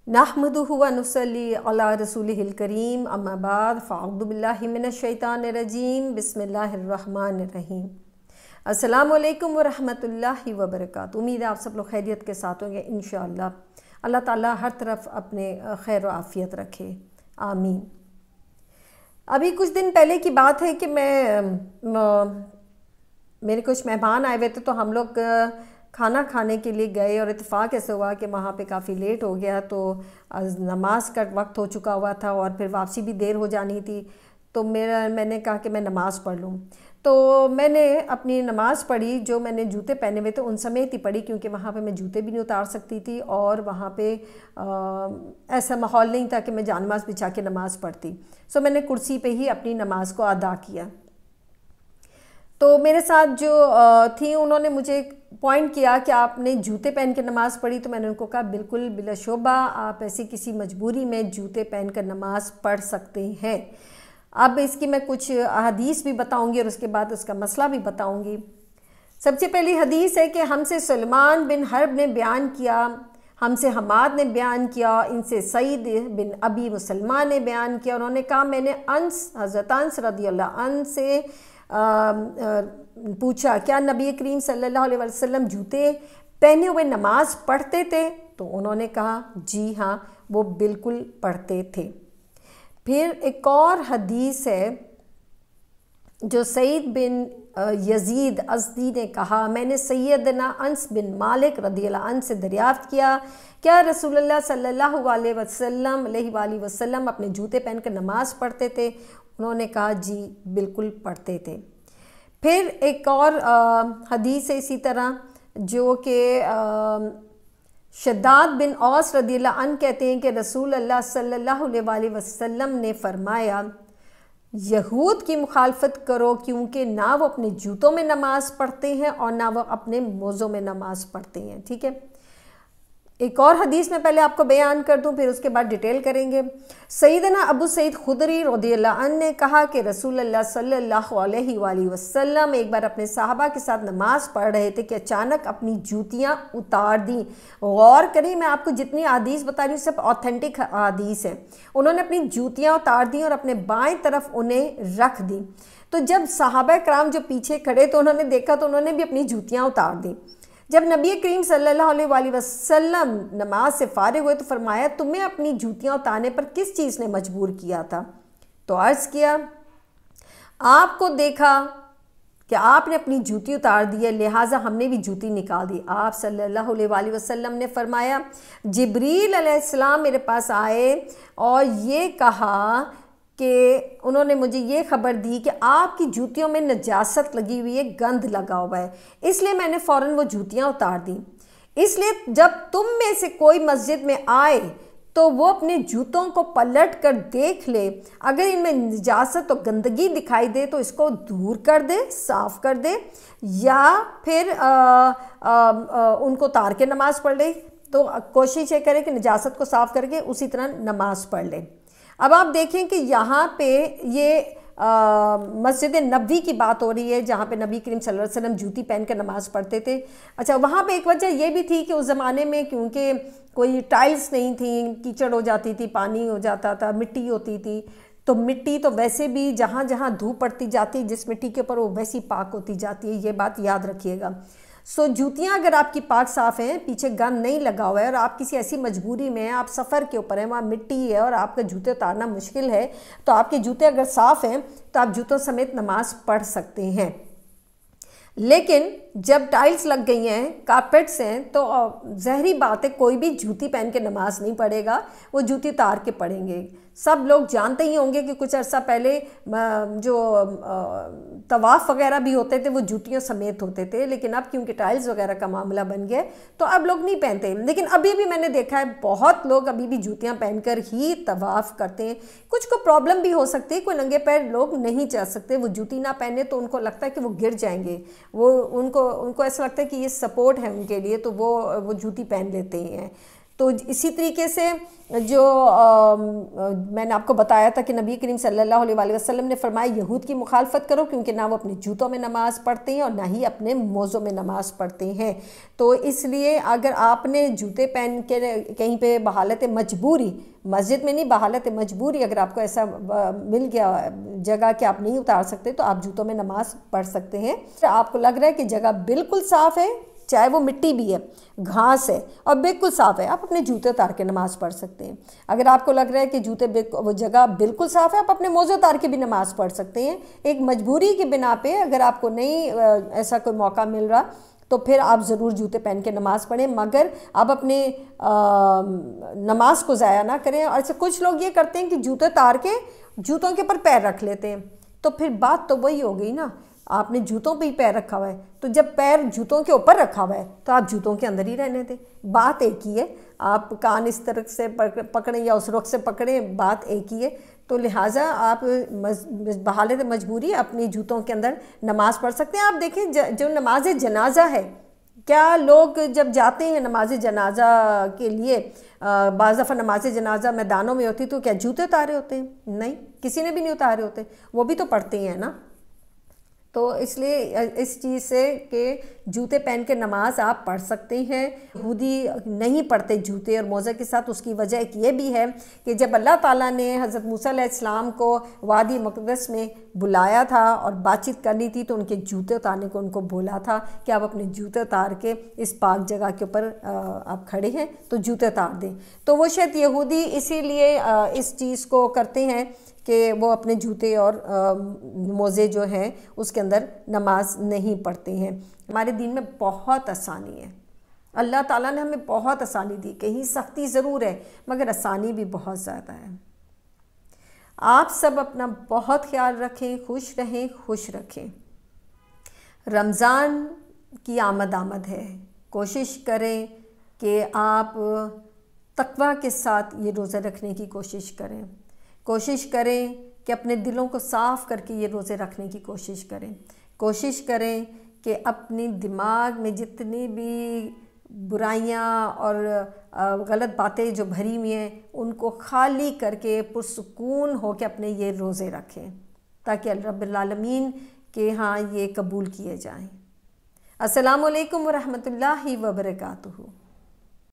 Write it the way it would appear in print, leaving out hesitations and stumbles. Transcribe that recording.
नहमदुहु व नुसल्ली अला रसूलिहिल करीम अम्मा बाद फ़अऊज़ु बिल्लाहि मिनश शैतानिर रजीम बिस्मिल्लाहिर रहमानिर रहीम। अस्सलामु अलैकुम व रहमतुल्लाहि व बरकातुहू। उम्मीद है आप सब लोग खैरियत के साथ होंगे इंशाअल्लाह। अल्लाह ताला हर तरफ अपने खैर व आफ़ियत रखे, आमीन। अभी कुछ दिन पहले की बात है कि मेरे कुछ मेहमान आए हुए थे, तो हम लोग खाना खाने के लिए गए और इत्तेफाक ऐसे हुआ कि वहाँ पे काफ़ी लेट हो गया, तो नमाज का वक्त हो चुका हुआ था और फिर वापसी भी देर हो जानी थी। तो मैंने कहा कि मैं नमाज़ पढ़ लूँ। तो मैंने अपनी नमाज़ पढ़ी, जो मैंने जूते पहने हुए थे उन समेत ही पढ़ी, क्योंकि वहाँ पे मैं जूते भी नहीं उतार सकती थी और वहाँ पे ऐसा माहौल नहीं था कि मैं जानमाज़ बिछा के नमाज़ पढ़ती। सो मैंने कुर्सी पे ही अपनी नमाज को अदा किया। तो मेरे साथ जो थी उन्होंने मुझे पॉइंट किया कि आपने जूते पहन के नमाज़ पढ़ी। तो मैंने उनको कहा बिल्कुल बिलाशुबा आप ऐसी किसी मजबूरी में जूते पहन कर नमाज़ पढ़ सकते हैं। अब इसकी मैं कुछ हदीस भी बताऊंगी और उसके बाद उसका मसला भी बताऊंगी। सबसे पहली हदीस है कि हमसे सुलेमान बिन हर्ब ने बयान किया, हमसे हमाद ने बयान किया, इनसे सईद बिन अबी मुसलमान ने बयान किया। उन्होंने कहा मैंने हज़रत अनस रज़ियल्लाहु अन्हु से पूछा क्या नबी करीम सल्लल्लाहु अलैहि वसल्लम जूते पहने हुए नमाज पढ़ते थे? तो उन्होंने कहा जी हाँ, वो बिल्कुल पढ़ते थे। फिर एक और हदीस है जो सईद बिन यजीद अज़दी ने कहा मैंने सैयदना अनस बिन मालिक रज़ियल्लाहु अन्हु से दरियाफ़्त किया क्या रसूलुल्लाह सल्लल्लाहु अलैहि वसल्लम अपने जूते पहनकर नमाज़ पढ़ते थे? उन्होंने कहा जी बिल्कुल पढ़ते थे। फिर एक और हदीस है इसी तरह, जो कि शद्दाद बिन औस रज़ियल्लाहु अन्हु कहते हैं कि रसूल अल्लाह सल्लल्लाहु अलैहि वसल्लम ने फरमाया यहूद की मुखालफत करो, क्योंकि ना वो अपने जूतों में नमाज़ पढ़ते हैं और ना वो अपने मोज़ों में नमाज़ पढ़ते हैं। ठीक है, एक और हदीस में पहले आपको बयान कर दूं, फिर उसके बाद डिटेल करेंगे। सैयदना अबू सईद खुदरी रज़ियल्लाहु अन्हु ने कहा कि रसूलुल्लाह सल्लल्लाहु अलैहि वसल्लम एक बार अपने साहबा के साथ नमाज पढ़ रहे थे कि अचानक अपनी जूतियां उतार दी। गौर करें, मैं आपको जितनी हदीस बता रही हूँ सब ऑथेंटिक हदीस है। उन्होंने अपनी जूतियाँ उतार दी और अपने बाएँ तरफ उन्हें रख दी। तो जब सहाबा कराम जो पीछे खड़े तो उन्होंने देखा तो उन्होंने भी अपनी जूतियाँ उतार दी। जब नबी करीम सल्लल्लाहु अलैहि वसल्लम नमाज से फारिग हुए तो फरमाया तुम्हें अपनी जूतियाँ उतारने पर किस चीज़ ने मजबूर किया था? तो अर्ज़ किया आपको देखा कि आपने अपनी जूती उतार दी है, लिहाजा हमने भी जूती निकाल दी। आप सल्लल्लाहु अलैहि वसल्लम ने फरमाया जिब्रील अलैहिस्सलाम मेरे पास आए और ये कहा कि उन्होंने मुझे ये ख़बर दी कि आपकी जूतियों में नजासत लगी हुई है, गंध लगा हुआ है, इसलिए मैंने फ़ौरन वो जूतियाँ उतार दी। इसलिए जब तुम में से कोई मस्जिद में आए तो वो अपने जूतों को पलट कर देख ले, अगर इनमें नजासत और गंदगी दिखाई दे तो इसको दूर कर दे, साफ़ कर दे, या फिर उनको उतार के नमाज़ पढ़ ले। तो कोशिश ये करे कि नजासत को साफ़ करके उसी तरह नमाज़ पढ़ ले। अब आप देखें कि यहाँ पे ये मस्जिद नबवी की बात हो रही है, जहाँ पे नबी करीम सल्लल्लाहु अलैहि वसल्लम जूती पहन कर नमाज़ पढ़ते थे। अच्छा, वहाँ पे एक वजह ये भी थी कि उस ज़माने में क्योंकि कोई टाइल्स नहीं थी, कीचड़ हो जाती थी, पानी हो जाता था, मिट्टी होती थी। तो मिट्टी तो वैसे भी जहाँ जहाँ धूप पड़ती जाती है जिस मिट्टी के ऊपर वो वैसी पाक होती जाती है, ये बात याद रखिएगा। सो जूतियाँ अगर आपकी पाक साफ़ हैं, पीछे गंद नहीं लगा हुआ है और आप किसी ऐसी मजबूरी में हैं, आप सफ़र के ऊपर हैं, वहाँ मिट्टी है और आपके जूते उतारना मुश्किल है, तो आपके जूते अगर साफ़ हैं तो आप जूतों समेत नमाज़ पढ़ सकते हैं। लेकिन जब टाइल्स लग गई हैं, कारपेट्स हैं, तो ज़हरी बात है कोई भी जूती पहन के नमाज़ नहीं पढ़ेगा, वो जूती उतार के पढ़ेंगे। सब लोग जानते ही होंगे कि कुछ अर्सा पहले जो तवाफ़ वगैरह भी होते थे वो जूतियों समेत होते थे, लेकिन अब क्योंकि टाइल्स वगैरह का मामला बन गया तो अब लोग नहीं पहनते। लेकिन अभी भी मैंने देखा है बहुत लोग अभी भी जूतियाँ पहनकर ही तवाफ़ करते हैं। कुछ को प्रॉब्लम भी हो सकती है, कोई नंगे पैर लोग नहीं चल सकते, वो जूती ना पहने तो उनको लगता है कि वो गिर जाएंगे, वो उनको ऐसा लगता है कि ये सपोर्ट है उनके लिए, तो वो जूती पहन लेते हैं। تو اسی طریقے سے جو میں نے آپ کو بتایا تھا کہ نبی کریم صلی اللہ علیہ وسلم نے فرمایا یہود کی مخالفت کرو کیونکہ نہ وہ اپنے جوتوں میں نماز پڑھتے ہیں اور نہ ہی اپنے موزوں میں نماز پڑھتے ہیں۔ تو اس لیے اگر آپ نے جوتے پہن کے کہیں پہ بحالت مجبوری، مسجد میں نہیں، بحالت مجبوری اگر آپ کو ایسا مل گیا جگہ کہ آپ نہیں اتار سکتے تو آپ جوتوں میں نماز پڑھ سکتے ہیں۔ آپ کو لگ رہا ہے کہ جگہ بالکل صاف ہے، چاہے وہ مٹی بھی ہے، گھاس ہے اور بالکل صاف ہے، آپ اپنے جوتے اتار کے نماز پڑھ سکتے ہیں۔ اگر آپ کو لگ رہا ہے کہ وہ جگہ بالکل صاف ہے، آپ اپنے موزے اتار کے بھی نماز پڑھ سکتے ہیں۔ ایک مجبوری کی بنا پہ اگر آپ کو نہیں ایسا کوئی موقع مل رہا تو پھر آپ ضرور جوتے پہن کے نماز پڑھیں، مگر آپ اپنے نماز کو ضائع نہ کریں۔ اور ایسے کچھ لوگ یہ کرتے ہیں کہ جوتے اتار کے جوتوں کے اوپر پیر رکھ لیتے ہیں، تو پھر بات تو وہی ہو گئی نا، آپ نے جوتوں پہ ہی پیر رکھا ہوا ہے، تو جب پیر جوتوں کے اوپر رکھا ہوا ہے تو آپ جوتوں کے اندر ہی رہنے دیں۔ بات ایک ہی ہے، آپ کان اس طرف سے پکڑیں یا اس رخ سے پکڑیں، بات ایک ہی ہے۔ تو لہٰذا آپ بحالت مجبوری اپنی جوتوں کے اندر نماز پڑھ سکتے ہیں۔ آپ دیکھیں جو نماز جنازہ ہے، کیا لوگ جب جاتے ہیں نماز جنازہ کے لیے، بعض دفعہ نماز جنازہ میدانوں میں ہوتی تو کیا جوتے اتارے ہوتے ہیں؟ نہیں، کسی نے بھی نہیں اتارے ہوتے، وہ بھی تو پڑھتے ہیں نا۔ تو اس لیے اس چیز سے کہ جوتے پہن کے نماز آپ پڑھ سکتے ہیں۔ یہودی نہیں پڑھتے جوتے اور موزے کے ساتھ، اس کی وجہ ایک یہ بھی ہے کہ جب اللہ تعالیٰ نے حضرت موسیٰ علیہ السلام کو وادی مقدس میں بلایا تھا اور بات چیت کرنی تھی تو ان کے جوتے اتارنے کو ان کو بولا تھا کہ آپ اپنے جوتے اتار کے اس پاک جگہ کے اوپر آپ کھڑے ہیں تو جوتے اتار دیں۔ تو وہ شاید یہودی اسی لیے اس چیز کو کرتے ہیں کہ وہ اپنے جوتے اور موزے جو ہیں اس کے اندر نماز نہیں پڑھتے ہیں۔ ہمارے دین میں بہت آسانی ہے، اللہ تعالیٰ نے ہمیں بہت آسانی دی، کہیں سختی ضرور ہے مگر آسانی بھی بہت زیادہ ہے۔ آپ سب اپنا بہت خیال رکھیں، خوش رہیں، خوش رکھیں۔ رمضان کی آمد ہے، کوشش کریں کہ آپ تقویٰ کے ساتھ یہ روزہ رکھنے کی کوشش کریں، کوشش کریں کہ اپنے دلوں کو صاف کر کے یہ روزے رکھنے کی کوشش کریں، کوشش کریں کہ اپنی دماغ میں جتنی بھی برائیاں اور غلط باتیں جو بھری ہوئی ہیں ان کو خالی کر کے پرسکون ہو کے اپنے یہ روزے رکھیں تاکہ رب العالمین کے ہاں یہ قبول کیے جائیں۔ السلام علیکم ورحمۃ اللہ وبرکاتہ۔